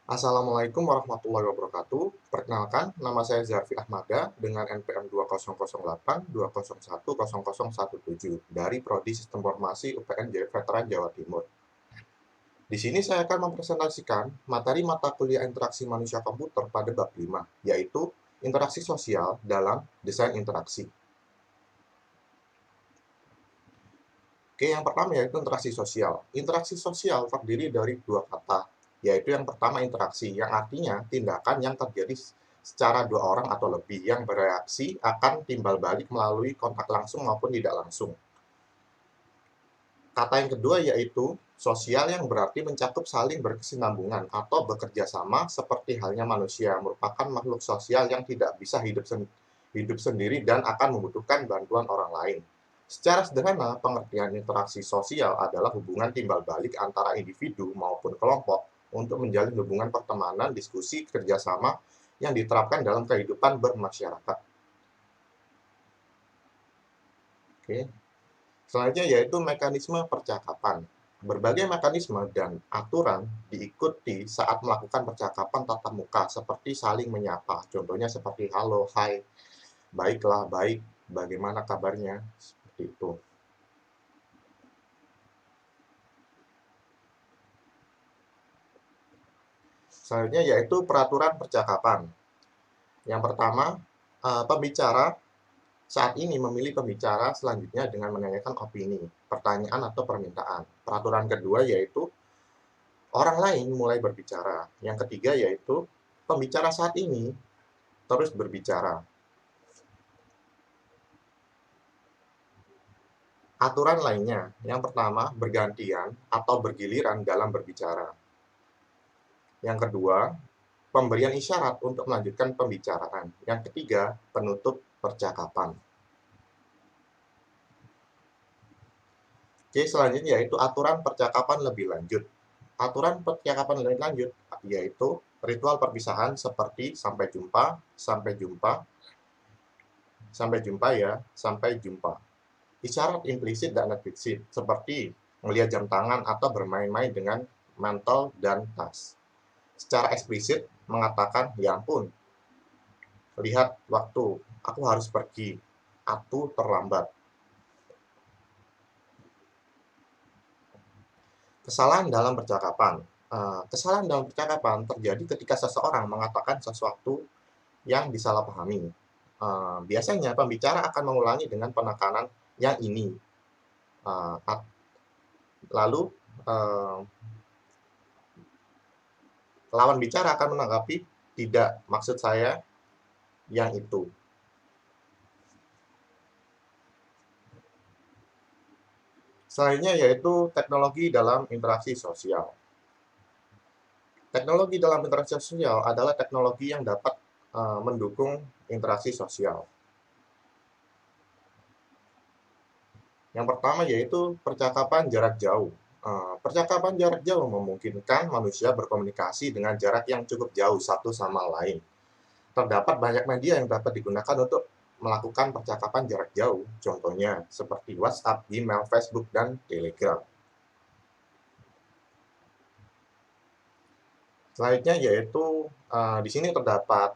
Assalamualaikum warahmatullahi wabarakatuh. Perkenalkan, nama saya Zarfi Ahmada dengan NPM 200820110017 dari Prodi Sistem Informasi UPN Veteran Jawa Timur. Di sini saya akan mempresentasikan materi mata kuliah interaksi manusia komputer pada bab 5, yaitu interaksi sosial dalam desain interaksi. Oke, yang pertama yaitu interaksi sosial. Interaksi sosial terdiri dari dua kata, yaitu yang pertama interaksi, yang artinya tindakan yang terjadi secara dua orang atau lebih yang bereaksi akan timbal balik melalui kontak langsung maupun tidak langsung. Kata yang kedua yaitu sosial, yang berarti mencakup saling berkesinambungan atau bekerja sama seperti halnya manusia, merupakan makhluk sosial yang tidak bisa hidup sendiri dan akan membutuhkan bantuan orang lain. Secara sederhana, pengertian interaksi sosial adalah hubungan timbal balik antara individu maupun kelompok untuk menjalin hubungan pertemanan, diskusi, kerjasama yang diterapkan dalam kehidupan bermasyarakat. Oke. Selanjutnya yaitu mekanisme percakapan. Berbagai mekanisme dan aturan diikuti saat melakukan percakapan tatap muka, seperti saling menyapa. Contohnya seperti halo, hai, baiklah, baik, bagaimana kabarnya, seperti itu. Selanjutnya yaitu peraturan percakapan. Yang pertama, pembicara saat ini memilih pembicara selanjutnya dengan menanyakan opini, pertanyaan, atau permintaan. Peraturan kedua yaitu orang lain mulai berbicara. Yang ketiga yaitu pembicara saat ini terus berbicara. Aturan lainnya, yang pertama bergantian atau bergiliran dalam berbicara. Yang kedua, pemberian isyarat untuk melanjutkan pembicaraan. Yang ketiga, penutup percakapan. Oke, selanjutnya yaitu aturan percakapan lebih lanjut. Aturan percakapan lebih lanjut yaitu ritual perpisahan seperti sampai jumpa, sampai jumpa, sampai jumpa ya, sampai jumpa. Isyarat implisit dan eksplisit seperti melihat jam tangan atau bermain-main dengan mantel dan tas. Secara eksplisit mengatakan, ya ampun, lihat waktu, aku harus pergi, aku terlambat. Kesalahan dalam percakapan. Kesalahan dalam percakapan terjadi ketika seseorang mengatakan sesuatu yang disalahpahami. Biasanya pembicara akan mengulangi dengan penekanan yang ini. Lalu lawan bicara akan menanggapi, tidak, maksud saya yang itu. Selanjutnya yaitu teknologi dalam interaksi sosial. Teknologi dalam interaksi sosial adalah teknologi yang dapat mendukung interaksi sosial. Yang pertama yaitu percakapan jarak jauh. Percakapan jarak jauh memungkinkan manusia berkomunikasi dengan jarak yang cukup jauh satu sama lain. Terdapat banyak media yang dapat digunakan untuk melakukan percakapan jarak jauh, contohnya seperti WhatsApp, email, Facebook, dan Telegram. Selanjutnya yaitu di sini terdapat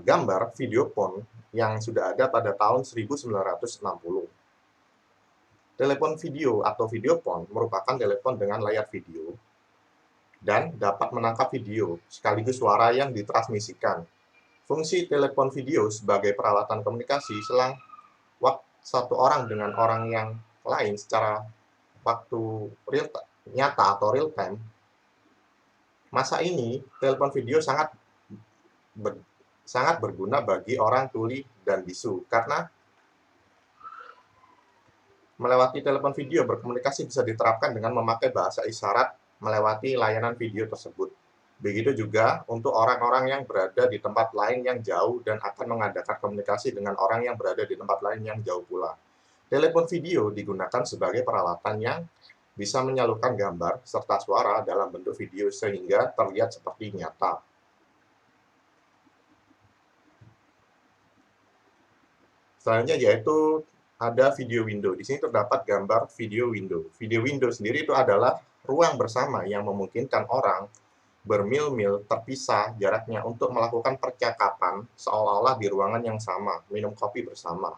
gambar video phone yang sudah ada pada tahun 1960. Telepon video atau video phone merupakan telepon dengan layar video dan dapat menangkap video sekaligus suara yang ditransmisikan. Fungsi telepon video sebagai peralatan komunikasi selang waktu satu orang dengan orang yang lain secara waktu real nyata atau real time. Masa ini telepon video sangat berguna bagi orang tuli dan bisu karena melewati telepon video berkomunikasi bisa diterapkan dengan memakai bahasa isyarat melewati layanan video tersebut. Begitu juga untuk orang-orang yang berada di tempat lain yang jauh dan akan mengadakan komunikasi dengan orang yang berada di tempat lain yang jauh pula. Telepon video digunakan sebagai peralatan yang bisa menyalurkan gambar serta suara dalam bentuk video sehingga terlihat seperti nyata. Selanjutnya yaitu ada video window. Di sini terdapat gambar video window. Video window sendiri itu adalah ruang bersama yang memungkinkan orang bermil-mil terpisah jaraknya untuk melakukan percakapan seolah-olah di ruangan yang sama, minum kopi bersama.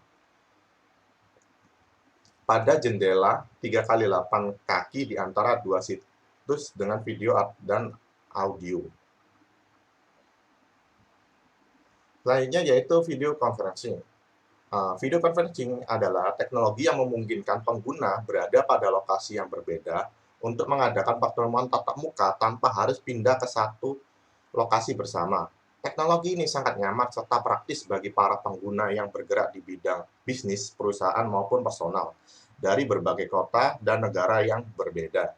Pada jendela 3x8 kaki di antara dua situs dengan video dan audio. Selanjutnya yaitu video conferencing. Video conferencing adalah teknologi yang memungkinkan pengguna berada pada lokasi yang berbeda untuk mengadakan pertemuan tatap muka tanpa harus pindah ke satu lokasi bersama. Teknologi ini sangat nyaman serta praktis bagi para pengguna yang bergerak di bidang bisnis, perusahaan maupun personal dari berbagai kota dan negara yang berbeda.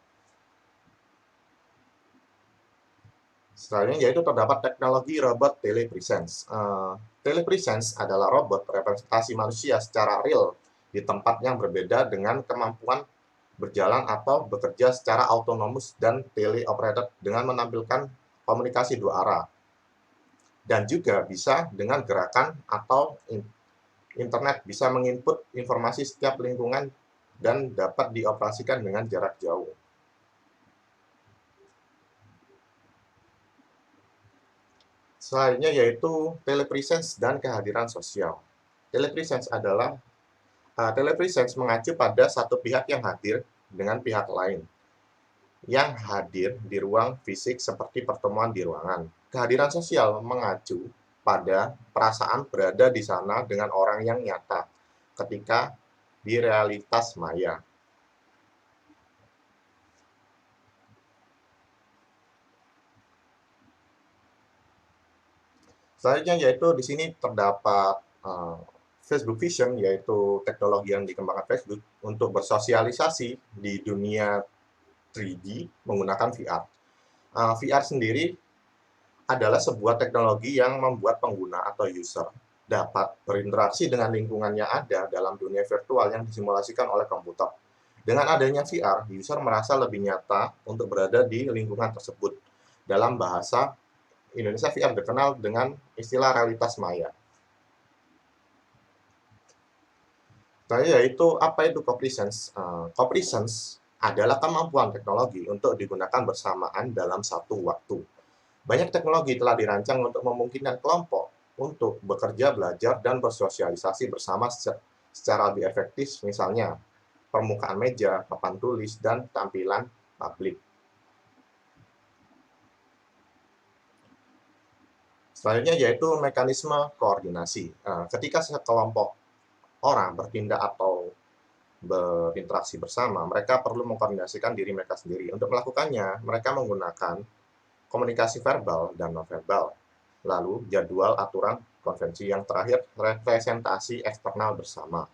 Selanjutnya yaitu terdapat teknologi robot telepresence. Telepresence adalah robot representasi manusia secara real di tempat yang berbeda dengan kemampuan berjalan atau bekerja secara autonomous dan teleoperated dengan menampilkan komunikasi dua arah. Dan juga bisa dengan gerakan atau internet bisa menginput informasi setiap lingkungan dan dapat dioperasikan dengan jarak jauh. Selanjutnya yaitu telepresence dan kehadiran sosial. Telepresence mengacu pada satu pihak yang hadir dengan pihak lain yang hadir di ruang fisik seperti pertemuan di ruangan. Kehadiran sosial mengacu pada perasaan berada di sana dengan orang yang nyata ketika di realitas maya. Selanjutnya yaitu di sini terdapat Facebook Vision, yaitu teknologi yang dikembangkan Facebook untuk bersosialisasi di dunia 3D menggunakan VR. VR sendiri adalah sebuah teknologi yang membuat pengguna atau user dapat berinteraksi dengan lingkungan yang ada dalam dunia virtual yang disimulasikan oleh komputer. Dengan adanya VR, user merasa lebih nyata untuk berada di lingkungan tersebut. Dalam bahasa Indonesia, VR dikenal dengan istilah realitas maya. Yaitu apa itu copresence? Copresence adalah kemampuan teknologi untuk digunakan bersamaan dalam satu waktu. Banyak teknologi telah dirancang untuk memungkinkan kelompok untuk bekerja, belajar, dan bersosialisasi bersama secara lebih efektif, misalnya permukaan meja, papan tulis, dan tampilan publik. Selanjutnya yaitu mekanisme koordinasi. Ketika sekelompok orang bertindak atau berinteraksi bersama, mereka perlu mengkoordinasikan diri mereka sendiri. Untuk melakukannya, mereka menggunakan komunikasi verbal dan nonverbal, lalu jadwal, aturan, konvensi, yang terakhir representasi eksternal bersama.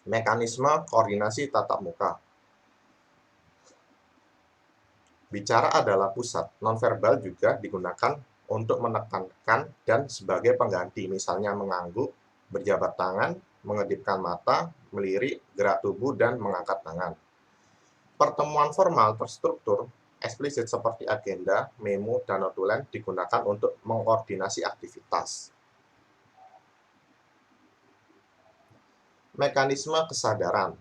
Mekanisme koordinasi tatap muka. Bicara adalah pusat, nonverbal juga digunakan untuk menekankan dan sebagai pengganti, misalnya mengangguk, berjabat tangan, mengedipkan mata, melirik, gerak tubuh, dan mengangkat tangan. Pertemuan formal terstruktur, eksplisit seperti agenda, memo, dan notulen digunakan untuk mengkoordinasi aktivitas. Mekanisme kesadaran.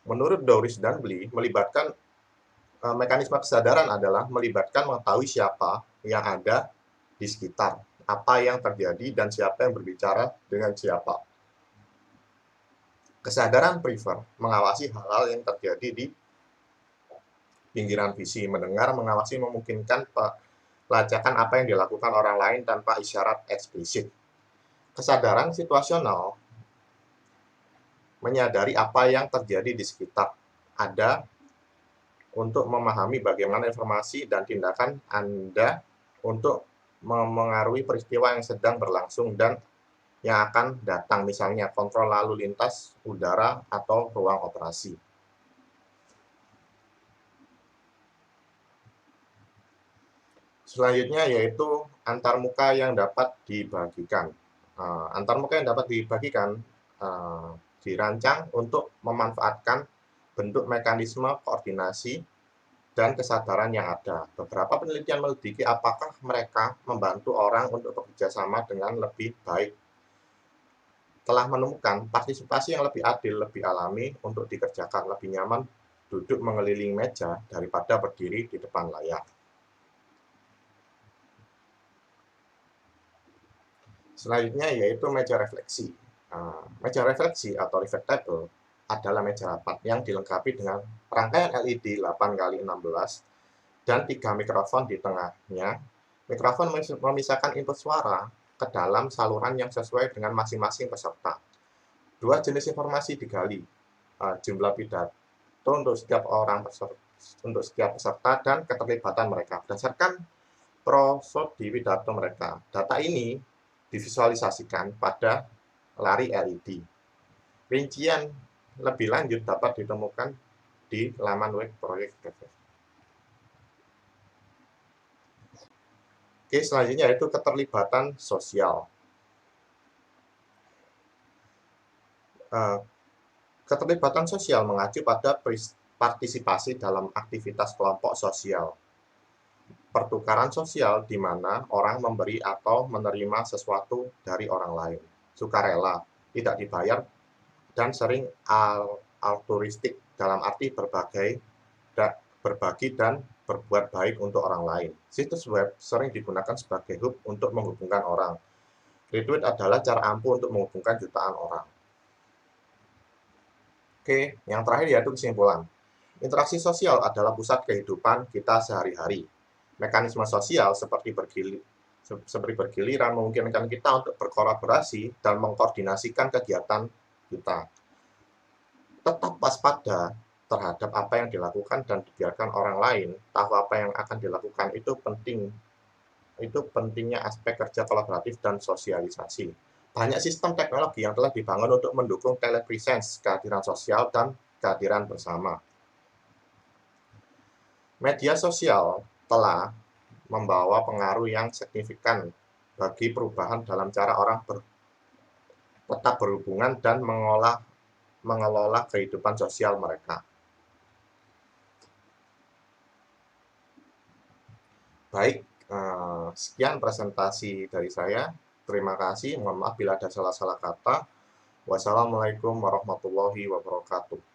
Menurut Doris dan Blee, mekanisme kesadaran adalah melibatkan mengetahui siapa yang ada di sekitar, apa yang terjadi, dan siapa yang berbicara dengan siapa. Kesadaran prefer mengawasi hal-hal yang terjadi di pinggiran visi, mendengar, mengawasi memungkinkan pelacakan apa yang dilakukan orang lain tanpa isyarat eksplisit. Kesadaran situasional menyadari apa yang terjadi di sekitar, ada untuk memahami bagaimana informasi dan tindakan Anda untuk memengaruhi peristiwa yang sedang berlangsung dan yang akan datang, misalnya kontrol lalu lintas udara atau ruang operasi. Selanjutnya yaitu antarmuka yang dapat dibagikan. Antarmuka yang dapat dibagikan dirancang untuk memanfaatkan bentuk mekanisme koordinasi dan kesadaran yang ada. Beberapa penelitian melidiki apakah mereka membantu orang untuk bekerja sama dengan lebih baik. telah menemukan partisipasi yang lebih adil, lebih alami untuk dikerjakan, lebih nyaman duduk mengelilingi meja daripada berdiri di depan layar. Selanjutnya yaitu meja refleksi. Meja refleksi atau reflect table adalah meja rapat yang dilengkapi dengan rangkaian LED 8x16 dan 3 mikrofon di tengahnya. Mikrofon memisahkan input suara ke dalam saluran yang sesuai dengan masing-masing peserta. 2 jenis informasi digali, jumlah pidato untuk setiap peserta dan keterlibatan mereka berdasarkan prosodi pidato mereka. Data ini divisualisasikan pada layar LED. Rincian lebih lanjut dapat ditemukan di laman web proyek TVS. Oke, selanjutnya yaitu keterlibatan sosial. Keterlibatan sosial mengacu pada partisipasi dalam aktivitas kelompok sosial. Pertukaran sosial di mana orang memberi atau menerima sesuatu dari orang lain. Sukarela, tidak dibayar, dan sering altruistik dalam arti berbagi dan berbuat baik untuk orang lain. Situs web sering digunakan sebagai hub untuk menghubungkan orang. Retweet adalah cara ampuh untuk menghubungkan jutaan orang. Oke, yang terakhir yaitu kesimpulan. Interaksi sosial adalah pusat kehidupan kita sehari-hari. Mekanisme sosial seperti bergiliran memungkinkan kita untuk berkolaborasi dan mengkoordinasikan kegiatan kita. Tetap waspada terhadap apa yang dilakukan dan dibiarkan orang lain tahu apa yang akan dilakukan itu penting. Itu pentingnya aspek kerja kolaboratif dan sosialisasi. Banyak sistem teknologi yang telah dibangun untuk mendukung telepresence, kehadiran sosial, dan kehadiran bersama. Media sosial telah membawa pengaruh yang signifikan bagi perubahan dalam cara orang tetap berhubungan dan mengelola kehidupan sosial mereka. Baik, sekian presentasi dari saya. Terima kasih. Mohon maaf bila ada salah-salah kata. Wassalamualaikum warahmatullahi wabarakatuh.